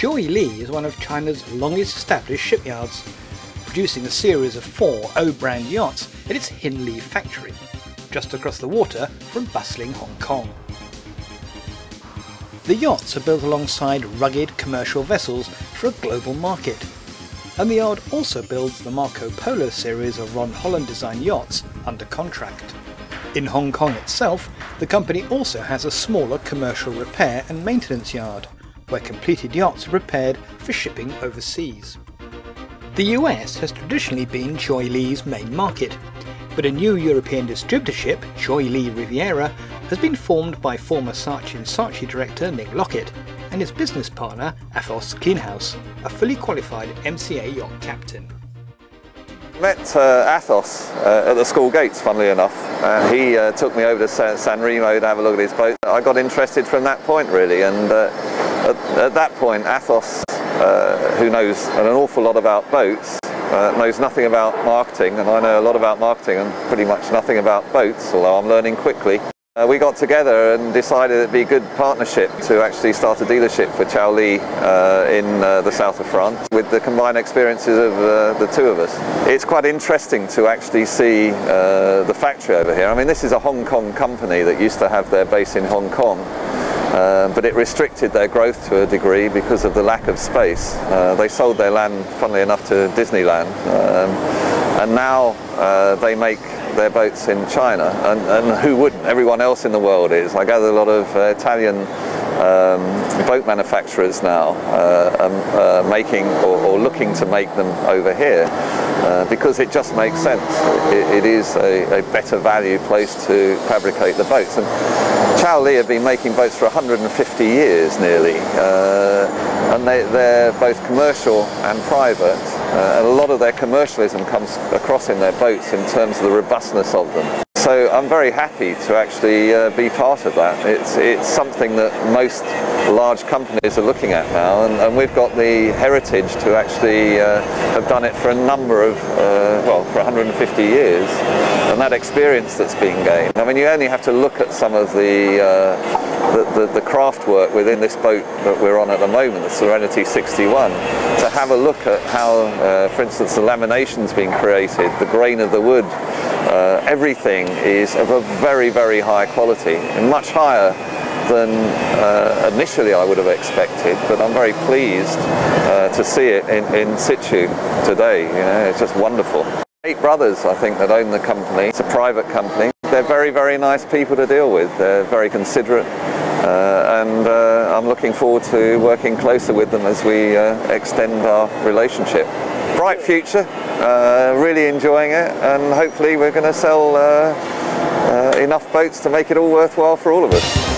Cheoy Lee is one of China's longest established shipyards, producing a series of 4 O-brand yachts at its Hinli factory, just across the water from bustling Hong Kong. The yachts are built alongside rugged commercial vessels for a global market, and the yard also builds the Marco Polo series of Ron Holland designed yachts under contract. In Hong Kong itself, the company also has a smaller commercial repair and maintenance yard, where completed yachts are repaired for shipping overseas. The US has traditionally been Cheoy Lee's main market, but a new European distributorship, Cheoy Lee Riviera, has been formed by former Saatchi & Saatchi director Nick Lockett and his business partner Athos Cleanhouse, a fully qualified MCA yacht captain. Met Athos at the school gates, funnily enough, and he took me over to San Remo to have a look at his boat. I got interested from that point, really, and at that point Athos, who knows an awful lot about boats, knows nothing about marketing, and I know a lot about marketing and pretty much nothing about boats, although I'm learning quickly. We got together and decided it'd be a good partnership to actually start a dealership for Cheoy Lee in the south of France with the combined experiences of the two of us. It's quite interesting to actually see the factory over here. I mean, this is a Hong Kong company that used to have their base in Hong Kong, but it restricted their growth to a degree because of the lack of space. They sold their land, funnily enough, to Disneyland, and now they make their boats in China, and who wouldn't? Everyone else in the world is. I gather a lot of Italian boat manufacturers now making or looking to make them over here because it just makes sense. It is a better value place to fabricate the boats. And Cheoy Lee have been making boats for 150 years nearly, and they're both commercial and private, and a lot of their commercialism comes across in their boats in terms of the robustness of them. So I'm very happy to actually be part of that. It's something that most large companies are looking at now, and we've got the heritage to actually have done it for a number of, well, for 150 years, and that experience that's been gained. I mean, you only have to look at some of the craft work within this boat that we're on at the moment, the Serenity 61, to have a look at how, for instance, the lamination's been created, the grain of the wood. Everything is of a very, very high quality, and much higher than initially I would have expected, but I'm very pleased to see it in situ today. You know, it's just wonderful. 8 brothers, I think, that own the company. It's a private company. They're very, very nice people to deal with. They're very considerate, and I'm looking forward to working closer with them as we extend our relationship. Bright future, really enjoying it, and hopefully we're going to sell enough boats to make it all worthwhile for all of us.